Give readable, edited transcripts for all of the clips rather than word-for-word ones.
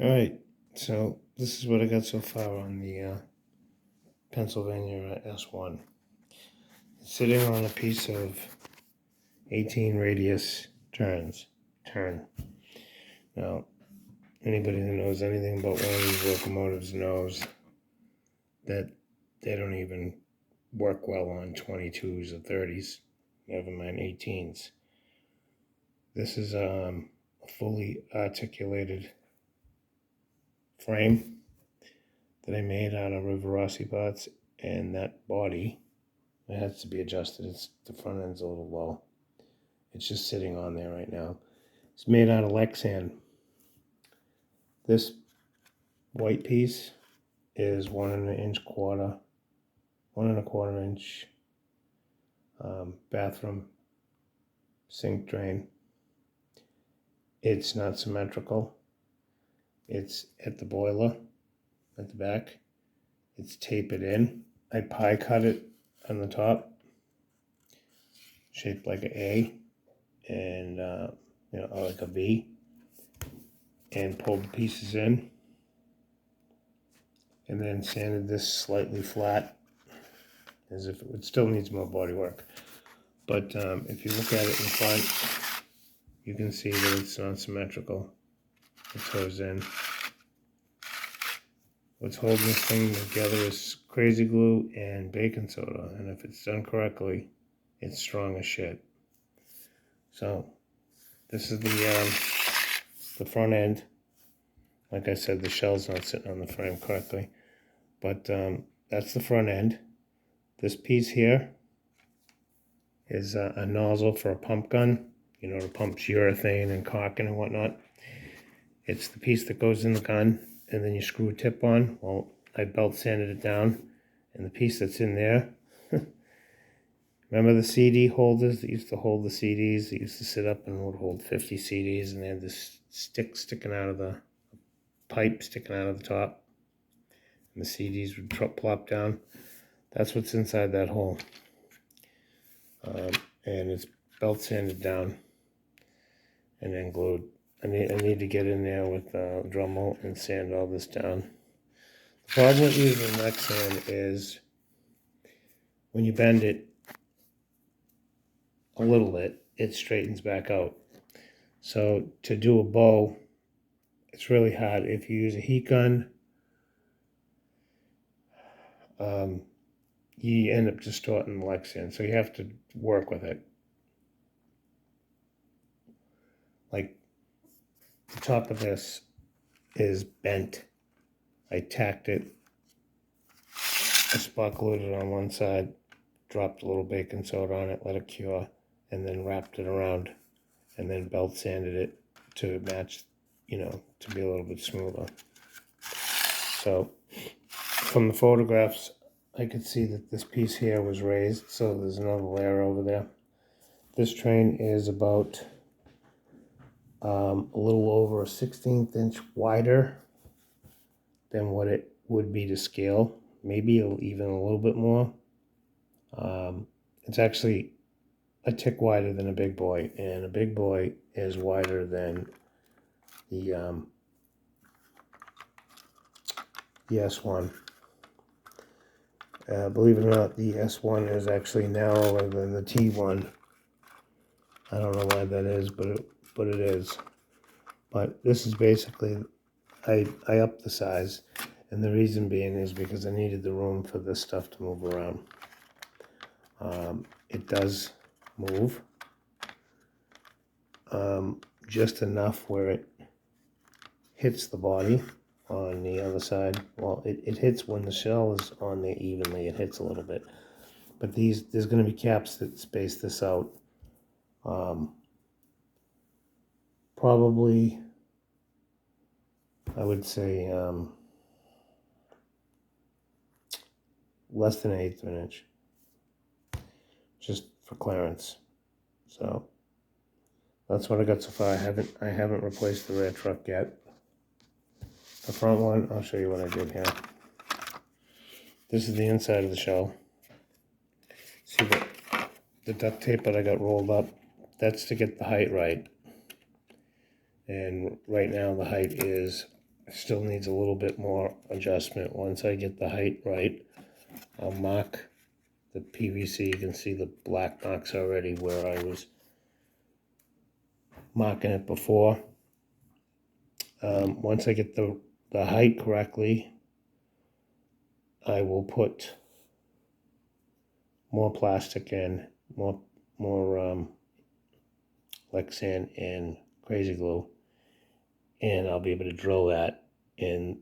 Alright, so this is what I got so far on the Pennsylvania S1. It's sitting on a piece of 18 radius turn. Now, anybody who knows anything about one of these locomotives knows that they don't even work well on 22s or 30s, never mind 18s. This is a fully articulated frame that I made out of Rivarossi parts, and that body, it has to be adjusted. The front end's a little low. It's just sitting on there right now. It's made out of Lexan. This white piece is 1.25 inch bathroom sink drain. It's not symmetrical. It's at the boiler at the back. It's tapered in. I pie cut it on the top, shaped like an A, and like a V, and pulled the pieces in, and then sanded this slightly flat, as if it still needs more body work. But if you look at it in front, you can see that it's not symmetrical. It goes in. What's holding this thing together is crazy glue and baking soda, and if it's done correctly, it's strong as shit. So this is the front end. Like I said, the shell's not sitting on the frame correctly, but that's the front end. This piece here is a nozzle for a pump gun, to pump urethane and caulking and whatnot. It's the piece that goes in the gun, and then you screw a tip on. Well, I belt sanded it down, and the piece that's in there, remember the CD holders that used to hold the CDs? They used to sit up and would hold 50 CDs, and they had this stick sticking out of the pipe, sticking out of the top, and the CDs would plop down. That's what's inside that hole, and it's belt sanded down and then glued. I need to get in there with a Dremel and sand all this down. The problem with using Lexan is when you bend it a little bit, it straightens back out. So to do a bow, it's really hard. If you use a heat gun, you end up distorting the Lexan, so you have to work with it. Like, the top of this is bent. I tacked it, I spot glued it on one side, dropped a little baking soda on it, let it cure, and then wrapped it around, and then belt sanded it to match, to be a little bit smoother. So from the photographs, I could see that this piece here was raised, so there's another layer over there. This train is about a little over a 1/16 inch wider than what it would be to scale, maybe even a little bit more. It's actually a tick wider than a big boy, and a big boy is wider than the S1. Believe it or not, the S1 is actually narrower than the T1. I don't know why that is, but it is. But this is basically, I upped the size, and the reason being is because I needed the room for this stuff to move around. It does move, just enough where it hits the body on the other side. Well, it hits when the shell is on there evenly, it hits a little bit. But there's going to be caps that space this out. Probably, I would say, less than 1/8 of an inch, just for clearance. So that's what I got so far. I haven't replaced the rear truck yet. The front one, I'll show you what I did here. This is the inside of the shell. See the duct tape that I got rolled up? That's to get the height right. And right now the height is still needs a little bit more adjustment. Once I get the height right, I'll mark the PVC. You can see the black marks already where I was marking it before. Once I get the height correctly, I will put more plastic in, more Lexan and crazy glue, and I'll be able to drill that in.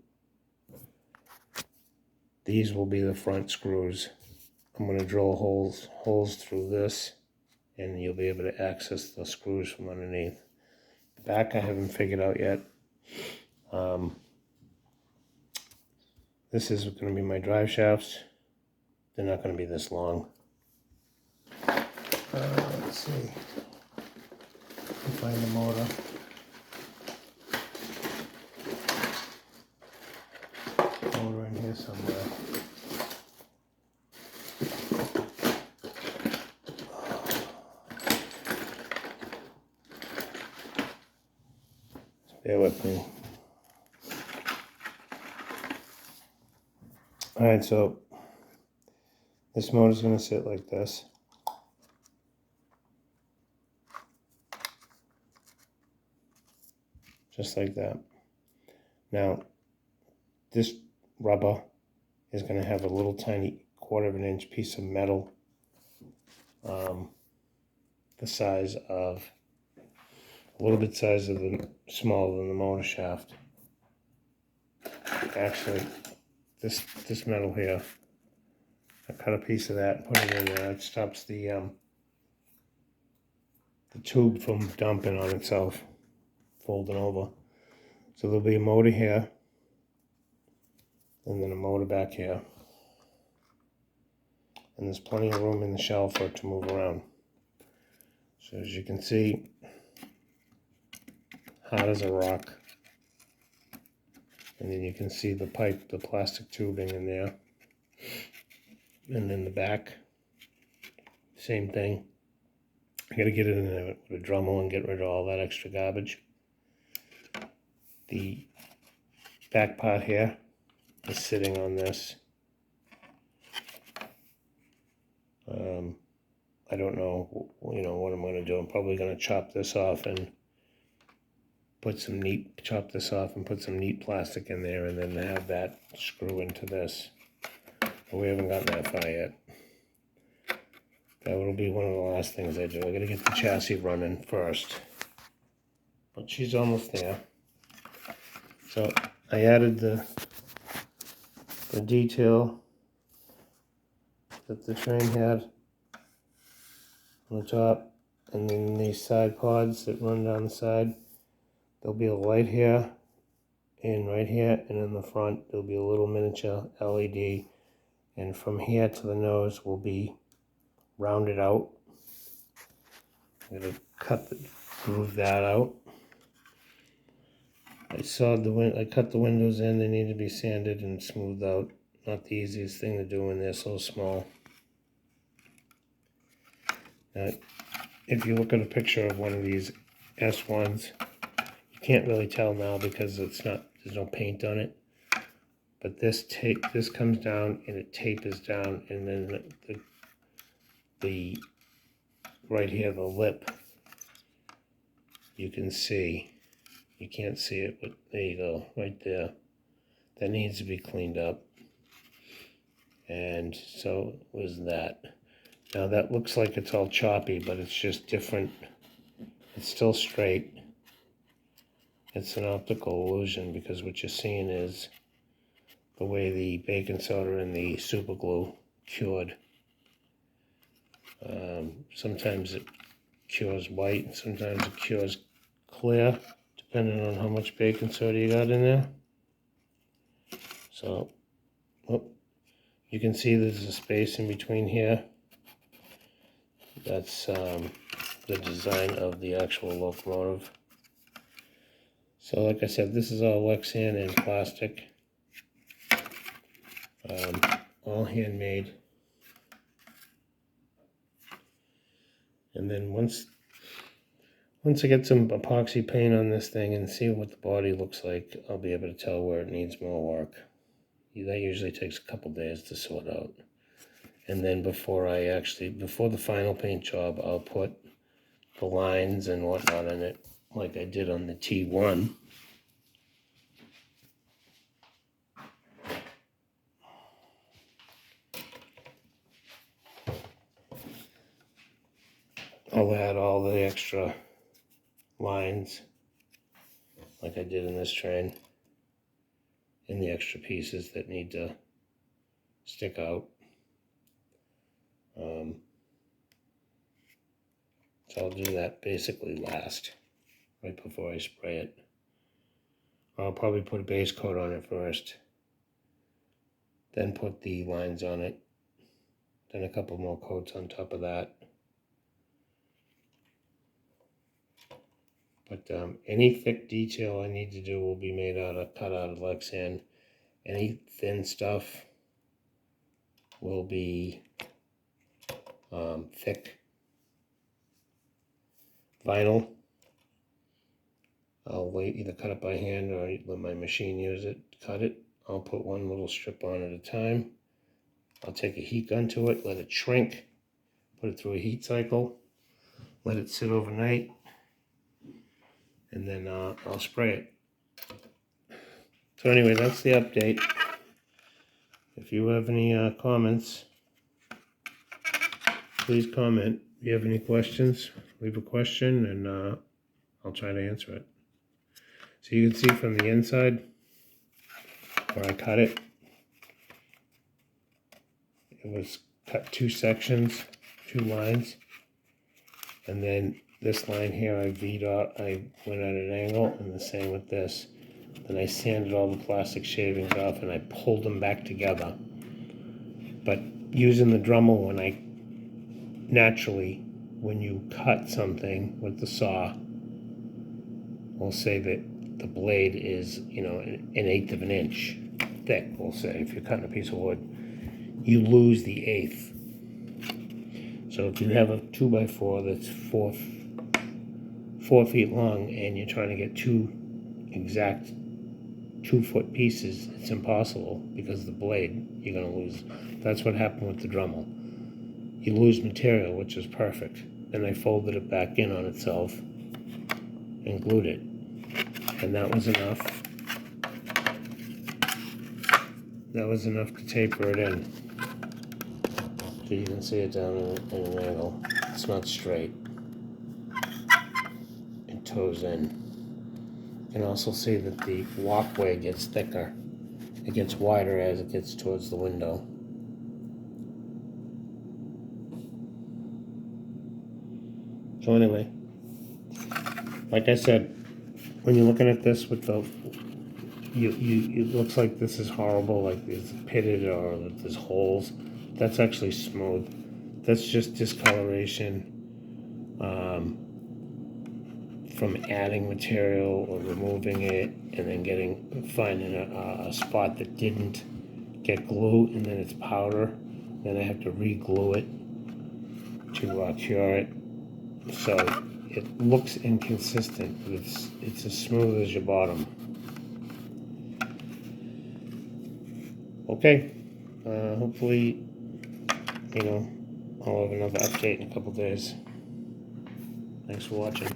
These will be the front screws. I'm going to drill holes through this, and you'll be able to access the screws from underneath. The back I haven't figured out yet. This is going to be my drive shafts. They're not going to be this long. Let's see. Find the motor. Motor in here somewhere. Bear with me. Alright, so this motor is going to sit like this. Just like that. Now, this rubber is going to have a little tiny 1/4 of an inch piece of metal, the size of, a little bit smaller than the motor shaft. Actually, this metal here, I cut a piece of that and put it in there. It stops the tube from dumping on itself, folding over. So there'll be a motor here, and then a motor back here. And there's plenty of room in the shell for it to move around. So as you can see, hard as a rock. And then you can see the pipe, the plastic tubing in there. And then the back, same thing. I gotta get it in there with a Dremel and get rid of all that extra garbage. The back part here is sitting on this. I don't know, what I'm gonna do. I'm probably gonna chop this off and chop this off and put some neat plastic in there, and then have that screw into this. But we haven't gotten that far yet. That will be one of the last things I do. I gotta get the chassis running first. But she's almost there. So I added the detail that the train had on the top, and then these side pods that run down the side. There'll be a light here and right here, and in the front there'll be a little miniature LED, and from here to the nose will be rounded out. I'm going to groove that out. I cut the windows in. They need to be sanded and smoothed out. Not the easiest thing to do when they're so small. Now, if you look at a picture of one of these S1s, you can't really tell now because there's no paint on it. But this comes down and it tapers down, and then the right here, the lip, you can see. You can't see it, but there you go, right there. That needs to be cleaned up. And so was that. Now that looks like it's all choppy, but it's just different. It's still straight. It's an optical illusion, because what you're seeing is the way the baking soda and the super glue cured. Sometimes it cures white, and sometimes it cures clear, depending on how much baking soda you got in there. So, you can see there's a space in between here. That's the design of the actual locomotive. So like I said, this is all Lexan and plastic. All handmade. And then once Once I get some epoxy paint on this thing and see what the body looks like, I'll be able to tell where it needs more work. That usually takes a couple days to sort out. And then before the final paint job, I'll put the lines and whatnot in it, like I did on the T1. I'll add all the extra lines, like I did in this train, and the extra pieces that need to stick out. So I'll do that basically last, right before I spray it. I'll probably put a base coat on it first, then put the lines on it, then a couple more coats on top of that. But any thick detail I need to do will be cut out of Lexan. Any thin stuff will be thick vinyl. I'll either cut it by hand or let my machine use it, cut it. I'll put one little strip on at a time. I'll take a heat gun to it, let it shrink, put it through a heat cycle, let it sit overnight, and then I'll spray it. So anyway, that's the update. If you have any comments, please comment. If you have any questions, leave a question and I'll try to answer it. So you can see from the inside where I cut it. It was cut 2 sections, 2 lines. And then this line here I V'd out, I went at an angle, and the same with this. Then I sanded all the plastic shavings off and I pulled them back together. But using the Dremel, when you cut something with the saw, we'll say that the blade is, an 1/8 of an inch thick, we'll say, if you're cutting a piece of wood, you lose the 1/8. So if you have a 2x4 that's 4 feet long and you're trying to get 2 exact 2-foot pieces, it's impossible because the blade, you're going to lose. That's what happened with the Dremel. You lose material, which is perfect. Then I folded it back in on itself and glued it. And that was enough. That was enough to taper it in. So you can see it down in an angle. It's not straight. It toes in. You can also see that the walkway gets thicker. It gets wider as it gets towards the window. So anyway, like I said, when you're looking at this with it looks like this is horrible, like it's pitted or there's holes. That's actually smooth. That's just discoloration from adding material or removing it and then finding a spot that didn't get glue, and then it's powder. Then I have to re-glue it to cure it. So it looks inconsistent, but it's as smooth as your bottom. Okay, hopefully, I'll have another update in a couple days. Thanks for watching.